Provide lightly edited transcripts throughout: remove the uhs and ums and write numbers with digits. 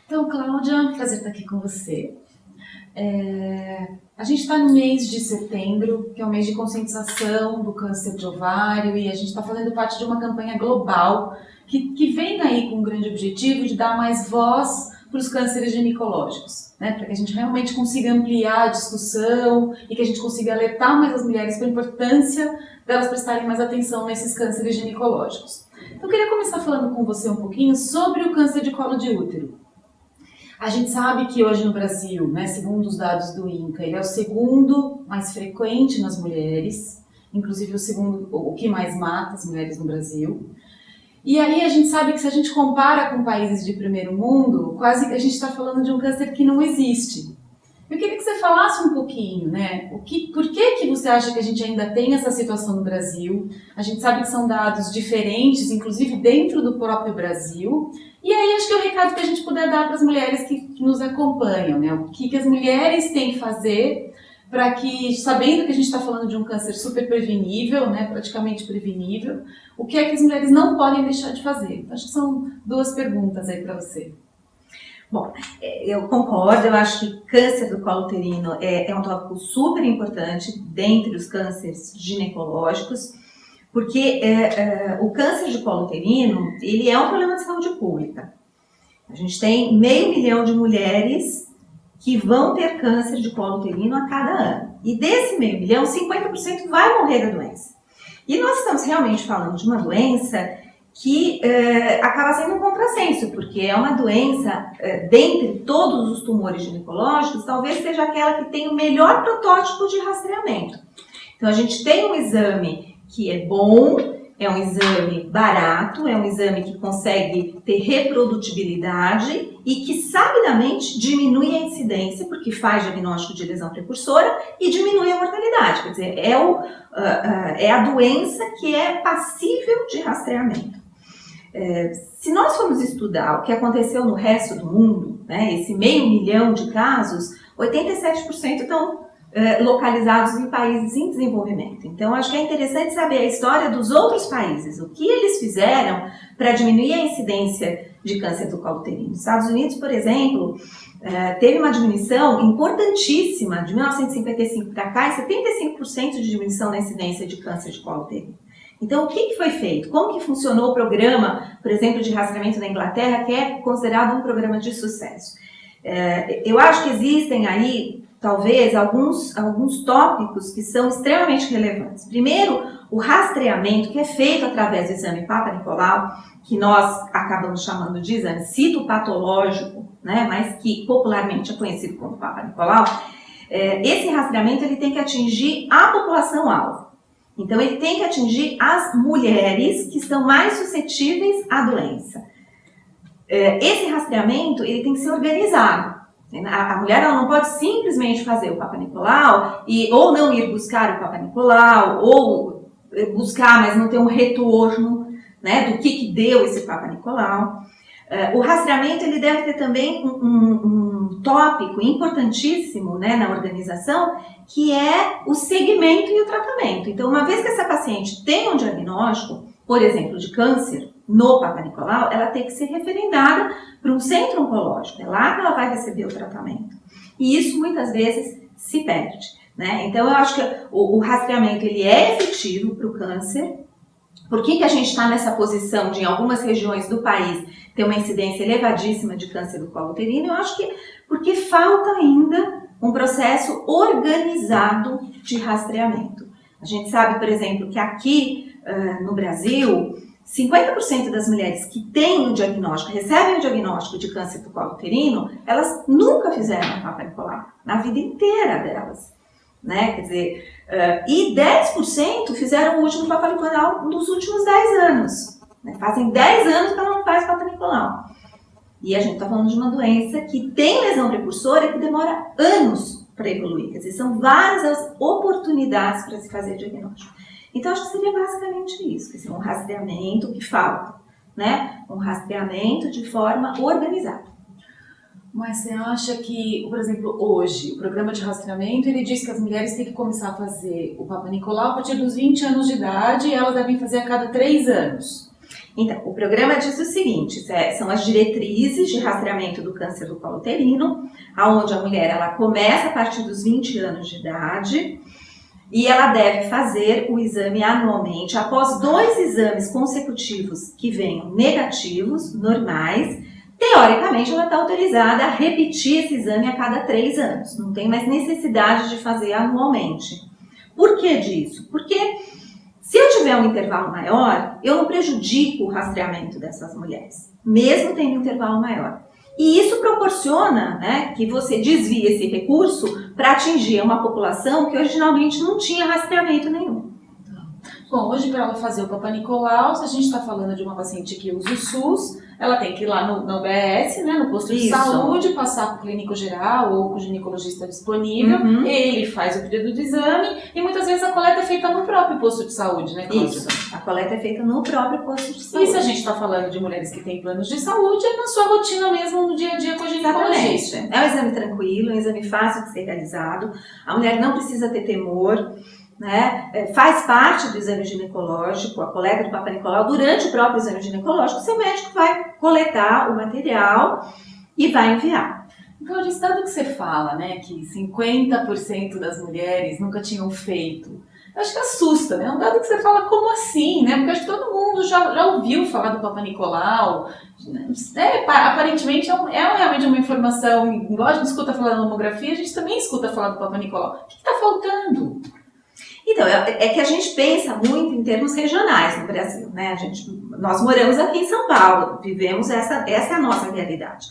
Então, Cláudia, prazer estar aqui com você. A gente está no mês de setembro, que é o mês de conscientização do câncer de ovário, e a gente está fazendo parte de uma campanha global que vem aí com um grande objetivo de dar mais voz para os cânceres ginecológicos, né? Para que a gente realmente consiga ampliar a discussão e que a gente consiga alertar mais as mulheres para a importância delas prestarem mais atenção nesses cânceres ginecológicos. Então, eu queria começar falando com você um pouquinho sobre o câncer de colo de útero. A gente sabe que hoje no Brasil, né, segundo os dados do INCA, ele é o segundo mais frequente nas mulheres, inclusive o que mais mata as mulheres no Brasil. E aí a gente sabe que se a gente compara com países de primeiro mundo, quase que a gente está falando de um câncer que não existe. Eu queria que você falasse um pouquinho, né? Por que você acha que a gente ainda tem essa situação no Brasil? A gente sabe que são dados diferentes, inclusive dentro do próprio Brasil. E aí acho que é o recado que a gente puder dar para as mulheres que nos acompanham, né? O que as mulheres têm que fazer para que, sabendo que a gente está falando de um câncer super prevenível, né? Praticamente prevenível, o que é que as mulheres não podem deixar de fazer? Acho que são duas perguntas aí para você. Bom, eu concordo, eu acho que câncer do colo uterino é um tópico super importante dentre os cânceres ginecológicos, porque o câncer de colo uterino, ele é um problema de saúde pública. A gente tem 500 mil de mulheres que vão ter câncer de colo uterino a cada ano. E desse 500 mil, 50% vai morrer da doença. E nós estamos realmente falando de uma doença que acaba sendo um contrassenso, porque é uma doença, dentre todos os tumores ginecológicos, talvez seja aquela que tem o melhor protótipo de rastreamento. Então, a gente tem um exame que é bom, é um exame barato, é um exame que consegue ter reprodutibilidade e que, sabidamente, diminui a incidência, porque faz diagnóstico de lesão precursora e diminui a mortalidade. Quer dizer, é a doença que é passível de rastreamento. Se nós formos estudar o que aconteceu no resto do mundo, né, esse 500 mil de casos, 87% estão localizados em países em desenvolvimento. Então, acho que é interessante saber a história dos outros países, o que eles fizeram para diminuir a incidência de câncer do colo uterino. Nos Estados Unidos, por exemplo, teve uma diminuição importantíssima de 1955 para cá, e 75% de diminuição na incidência de câncer de colo uterino. Então, o que foi feito? Como que funcionou o programa, por exemplo, de rastreamento da Inglaterra, que é considerado um programa de sucesso? Eu acho que existem aí, talvez, alguns tópicos que são extremamente relevantes. Primeiro, o rastreamento, que é feito através do exame Papa Nicolau, que nós acabamos chamando de exame citopatológico, né, mas que popularmente é conhecido como Papa Nicolau. Esse rastreamento ele tem que atingir a população-alvo. Então, ele tem que atingir as mulheres que estão mais suscetíveis à doença. Esse rastreamento, ele tem que ser organizado. A mulher ela não pode simplesmente fazer o Papa Nicolau, ou não ir buscar o Papa Nicolau, ou buscar, mas não ter um retorno, né, do que deu esse Papa Nicolau. O rastreamento ele deve ter também um tópico importantíssimo, né, na organização, que é o segmento e o tratamento. Então, uma vez que essa paciente tem um diagnóstico, por exemplo, de câncer no Papa Nicolau, ela tem que ser referendada para um centro oncológico. É lá que ela vai receber o tratamento. E isso, muitas vezes, se perde, né? Então, eu acho que o rastreamento ele é efetivo para o câncer. Por que a gente está nessa posição de, em algumas regiões do país, ter uma incidência elevadíssima de câncer do colo uterino? Eu acho que porque falta ainda um processo organizado de rastreamento. A gente sabe, por exemplo, que aqui no Brasil, 50% das mulheres que têm o diagnóstico, recebem o diagnóstico de câncer do colo uterino, elas nunca fizeram a Papa Nicolau, na vida inteira delas. Né? Quer dizer, e 10% fizeram o último Papa Nicolau nos últimos 10 anos. Né? Fazem 10 anos que ela não faz Papa Nicolau. E a gente está falando de uma doença que tem lesão precursora que demora anos para evoluir. Quer dizer, são várias as oportunidades para se fazer diagnóstico. Então, acho que seria basicamente isso. Quer dizer, um rastreamento que falta, né? Um rastreamento de forma organizada. Mas você acha que, por exemplo, hoje, o programa de rastreamento, ele diz que as mulheres têm que começar a fazer o Papa Nicolau a partir dos 20 anos de idade e elas devem fazer a cada 3 anos. Então, o programa diz o seguinte, são as diretrizes de rastreamento do câncer do colo uterino, onde a mulher ela começa a partir dos 20 anos de idade e ela deve fazer o exame anualmente, após 2 exames consecutivos que venham negativos, normais. Teoricamente, ela está autorizada a repetir esse exame a cada 3 anos, não tem mais necessidade de fazer anualmente. Por que disso? Porque se eu tiver um intervalo maior, eu não prejudico o rastreamento dessas mulheres, mesmo tendo um intervalo maior. E isso proporciona, né, que você desvie esse recurso para atingir uma população que originalmente não tinha rastreamento nenhum. Bom, hoje para ela fazer o Papa Nicolau, se a gente está falando de uma paciente que usa o SUS, ela tem que ir lá no UBS, né, no posto de saúde, passar com o clínico geral ou com o ginecologista disponível, ele faz o pedido do exame e muitas vezes a coleta é feita no próprio posto de saúde, né, Cláudia? Isso, a coleta é feita no próprio posto de saúde. E se a gente está falando de mulheres que têm planos de saúde, é na sua rotina mesmo, no dia a dia com a ginecologista. É um exame tranquilo, é um exame fácil de ser realizado, a mulher não precisa ter temor, né? Faz parte do exame ginecológico, a coleta do Papa Nicolau. Durante o próprio exame ginecológico, seu médico vai coletar o material e vai enviar. Então, de dado que você fala, né, que 50% das mulheres nunca tinham feito, eu acho que assusta, né? É um dado que você fala, como assim, né? Porque acho que todo mundo já ouviu falar do Papa Nicolau. Aparentemente é realmente uma informação, igual a gente escuta falar da mamografia, a gente também escuta falar do Papa Nicolau. O que está faltando? Então, é que a gente pensa muito em termos regionais no Brasil, né? Nós moramos aqui em São Paulo, vivemos essa é a nossa realidade.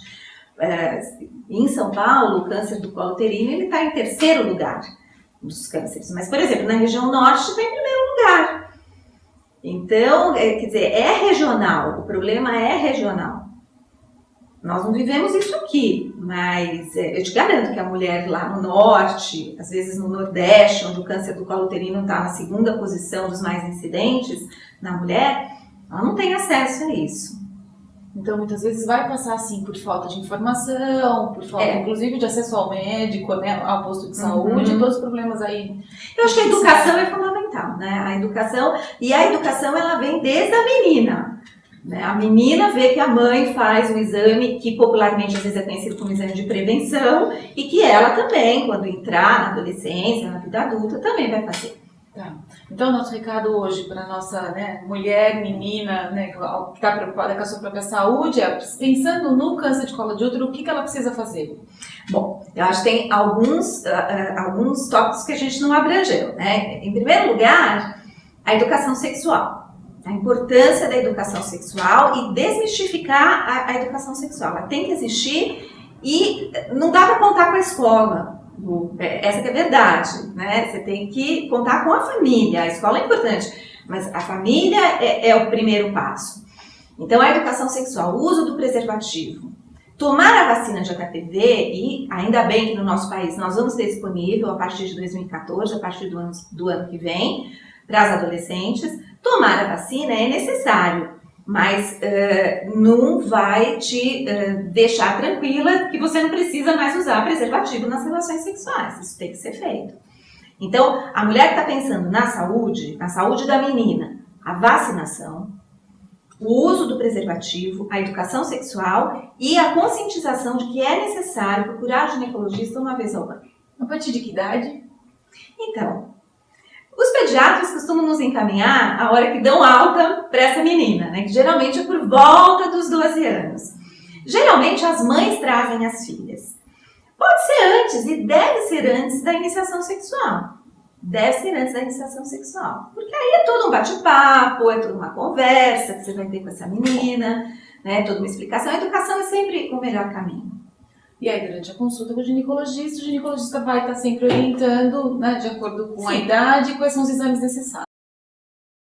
Em São Paulo, o câncer do colo uterino está em 3º lugar dos cânceres, mas, por exemplo, na região norte está em 1º lugar. Então, quer dizer, é regional, o problema é regional. Nós não vivemos isso aqui, mas eu te garanto que a mulher lá no norte, às vezes no nordeste, onde o câncer do colo uterino está na 2ª posição dos mais incidentes na mulher, ela não tem acesso a isso. Então, muitas vezes vai passar, assim, por falta de informação, por falta, inclusive, de acesso ao médico, né, ao posto de saúde, todos os problemas aí. Eu acho que a educação é fundamental, né? A educação, ela vem desde a menina. A menina vê que a mãe faz um exame que popularmente às vezes é conhecido como exame de prevenção e que ela também, quando entrar na adolescência, na vida adulta, também vai fazer. Tá. Então, nosso recado hoje para a nossa, né, mulher, menina, né, que está preocupada com a sua própria saúde é, pensando no câncer de colo de útero, o que ela precisa fazer? Bom, eu acho que tem alguns tópicos que a gente não abrangeu, né? Em primeiro lugar, a educação sexual. A importância da educação sexual e desmistificar a educação sexual. Ela tem que existir e não dá para contar com a escola. Essa que é a verdade, né? Você tem que contar com a família. A escola é importante, mas a família é o primeiro passo. Então, a educação sexual, o uso do preservativo, tomar a vacina de HPV, e ainda bem que no nosso país nós vamos ter disponível a partir de 2014, a partir do ano que vem, para as adolescentes. Tomar a vacina é necessário, mas não vai te deixar tranquila que você não precisa mais usar preservativo nas relações sexuais. Isso tem que ser feito. Então, a mulher que está pensando na saúde da menina, a vacinação, o uso do preservativo, a educação sexual e a conscientização de que é necessário procurar o ginecologista uma vez ao ano. A partir de que idade? Então, os pediatras costumam nos encaminhar a hora que dão alta para essa menina, né? Que geralmente é por volta dos 12 anos. Geralmente as mães trazem as filhas. Pode ser antes e deve ser antes da iniciação sexual. Deve ser antes da iniciação sexual. Porque aí é todo um bate-papo, é toda uma conversa que você vai ter com essa menina, né? Toda uma explicação. A educação é sempre o melhor caminho. E aí, durante a consulta com o ginecologista vai estar sempre orientando, né, de acordo com a idade, quais são os exames necessários.